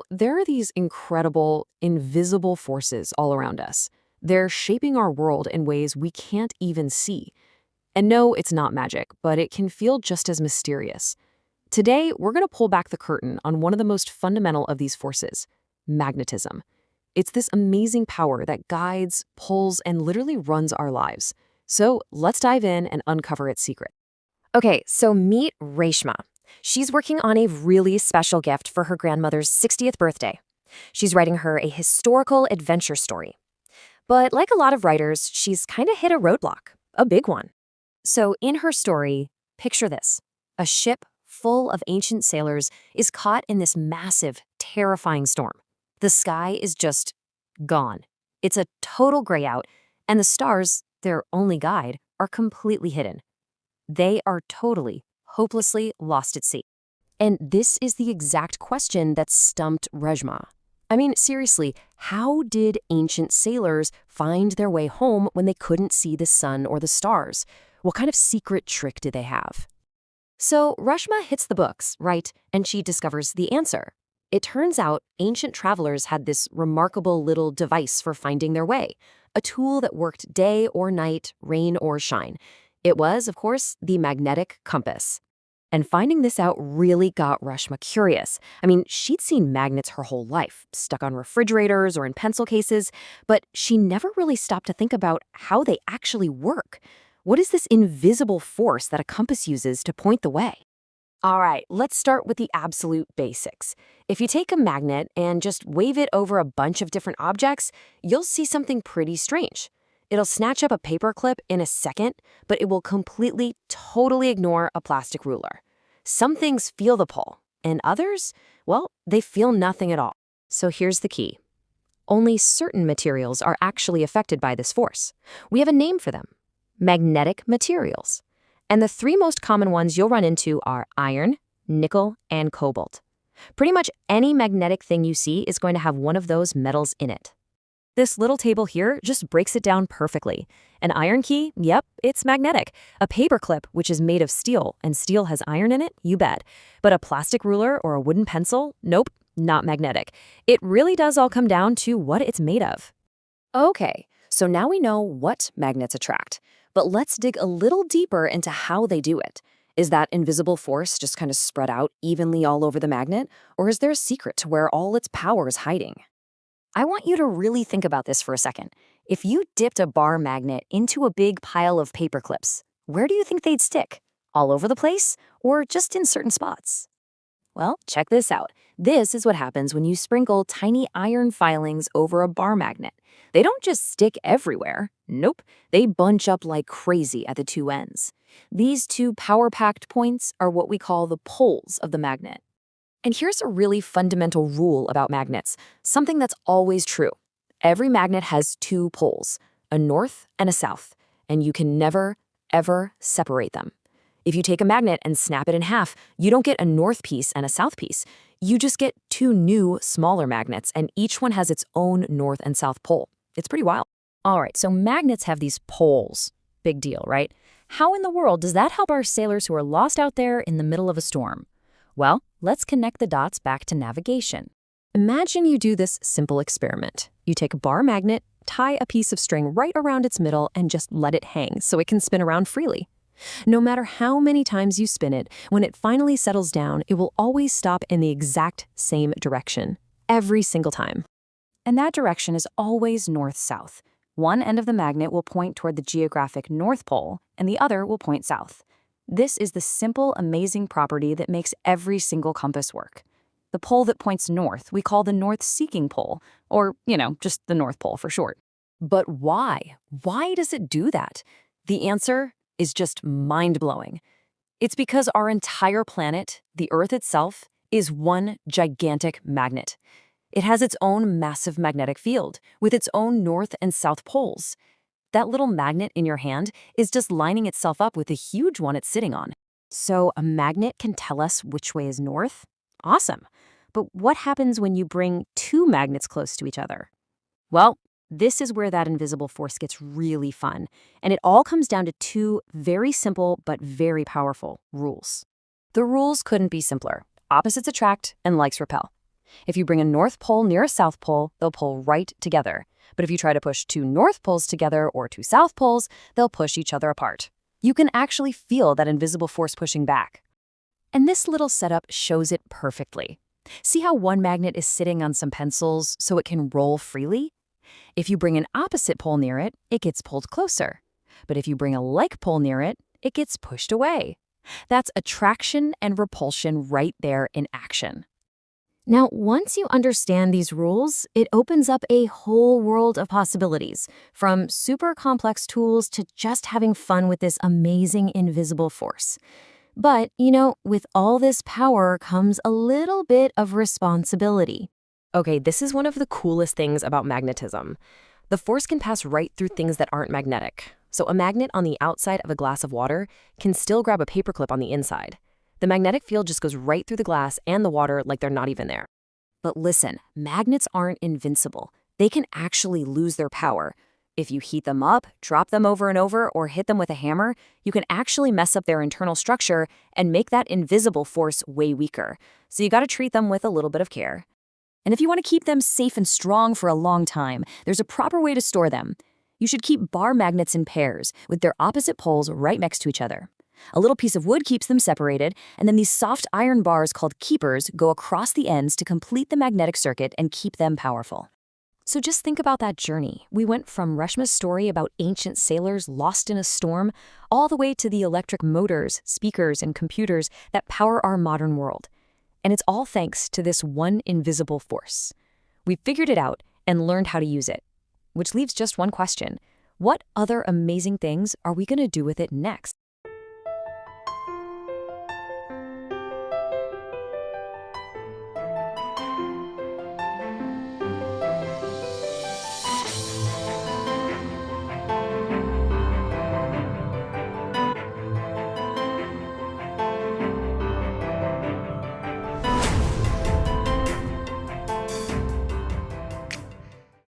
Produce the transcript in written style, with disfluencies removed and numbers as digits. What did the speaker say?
There are these incredible, invisible forces all around us. They're shaping our world in ways we can't even see. And no, it's not magic, but it can feel just as mysterious. Today, we're going to pull back the curtain on one of the most fundamental of these forces, magnetism. It's this amazing power that guides, pulls, and literally runs our lives. So let's dive in and uncover its secret. Okay, so meet Reshma. She's working on a really special gift for her grandmother's 60th birthday. She's writing her a historical adventure story. But like a lot of writers, she's kind of hit a roadblock, a big one. So in her story, picture this. A ship full of ancient sailors is caught in this massive, terrifying storm. The sky is just gone. It's a total gray out, and the stars, their only guide, are completely hidden. They are totally, hopelessly lost at sea. And this is the exact question that stumped Reshma. I mean, seriously, how did ancient sailors find their way home when they couldn't see the sun or the stars? What kind of secret trick did they have? So Reshma hits the books, right, and she discovers the answer. It turns out ancient travelers had this remarkable little device for finding their way, a tool that worked day or night, rain or shine. It was, of course, the magnetic compass. And finding this out really got Reshma curious. I mean, she'd seen magnets her whole life, stuck on refrigerators or in pencil cases, but she never really stopped to think about how they actually work. What is this invisible force that a compass uses to point the way? All right, let's start with the absolute basics. If you take a magnet and just wave it over a bunch of different objects, you'll see something pretty strange. It'll snatch up a paper clip in a second, but it will completely, totally ignore a plastic ruler. Some things feel the pull, and others, well, they feel nothing at all. So here's the key. Only certain materials are actually affected by this force. We have a name for them: magnetic materials. And the three most common ones you'll run into are iron, nickel, and cobalt. Pretty much any magnetic thing you see is going to have one of those metals in it. This little table here just breaks it down perfectly. An iron key, yep, it's magnetic. A paperclip, which is made of steel, and steel has iron in it, you bet. But a plastic ruler or a wooden pencil, nope, not magnetic. It really does all come down to what it's made of. Okay, so now we know what magnets attract. But let's dig a little deeper into how they do it. Is that invisible force just kind of spread out evenly all over the magnet? Or is there a secret to where all its power is hiding? I want you to really think about this for a second. If you dipped a bar magnet into a big pile of paper clips, where do you think they'd stick? All over the place? Or just in certain spots? Well, check this out. This is what happens when you sprinkle tiny iron filings over a bar magnet. They don't just stick everywhere. Nope, they bunch up like crazy at the two ends. These two power-packed points are what we call the poles of the magnet. And here's a really fundamental rule about magnets, something that's always true. Every magnet has two poles, a north and a south, and you can never, ever separate them. If you take a magnet and snap it in half, you don't get a north piece and a south piece. You just get two new, smaller magnets, and each one has its own north and south pole. It's pretty wild. All right, so magnets have these poles. Big deal, right? How in the world does that help our sailors who are lost out there in the middle of a storm? Well, let's connect the dots back to navigation. Imagine you do this simple experiment. You take a bar magnet, tie a piece of string right around its middle, and just let it hang so it can spin around freely. No matter how many times you spin it, when it finally settles down, it will always stop in the exact same direction, every single time. And that direction is always north-south. One end of the magnet will point toward the geographic North Pole, and the other will point south. This is the simple, amazing property that makes every single compass work. The pole that points north we call the north-seeking pole, or, just the North Pole for short. But why? Why does it do that? The answer is just mind-blowing. It's because our entire planet, the Earth itself, is one gigantic magnet. It has its own massive magnetic field, with its own north and south poles. That little magnet in your hand is just lining itself up with the huge one it's sitting on. So a magnet can tell us which way is north? Awesome. But what happens when you bring two magnets close to each other? Well, this is where that invisible force gets really fun, and it all comes down to two very simple but very powerful rules. The rules couldn't be simpler. Opposites attract and likes repel. If you bring a north pole near a south pole, they'll pull right together. But if you try to push two north poles together or two south poles, they'll push each other apart. You can actually feel that invisible force pushing back. And this little setup shows it perfectly. See how one magnet is sitting on some pencils so it can roll freely? If you bring an opposite pole near it, it gets pulled closer. But if you bring a like pole near it, it gets pushed away. That's attraction and repulsion right there in action. Now, once you understand these rules, it opens up a whole world of possibilities, from super complex tools to just having fun with this amazing invisible force. But, with all this power comes a little bit of responsibility. Okay, this is one of the coolest things about magnetism. The force can pass right through things that aren't magnetic. So a magnet on the outside of a glass of water can still grab a paperclip on the inside. The magnetic field just goes right through the glass and the water like they're not even there. But listen, magnets aren't invincible. They can actually lose their power. If you heat them up, drop them over and over, or hit them with a hammer, you can actually mess up their internal structure and make that invisible force way weaker. So you gotta treat them with a little bit of care. And if you want to keep them safe and strong for a long time, there's a proper way to store them. You should keep bar magnets in pairs, with their opposite poles right next to each other. A little piece of wood keeps them separated, and then these soft iron bars called keepers go across the ends to complete the magnetic circuit and keep them powerful. So just think about that journey. We went from Reshma's story about ancient sailors lost in a storm, all the way to the electric motors, speakers, and computers that power our modern world. And it's all thanks to this one invisible force. We figured it out and learned how to use it. Which leaves just one question. What other amazing things are we going to do with it next?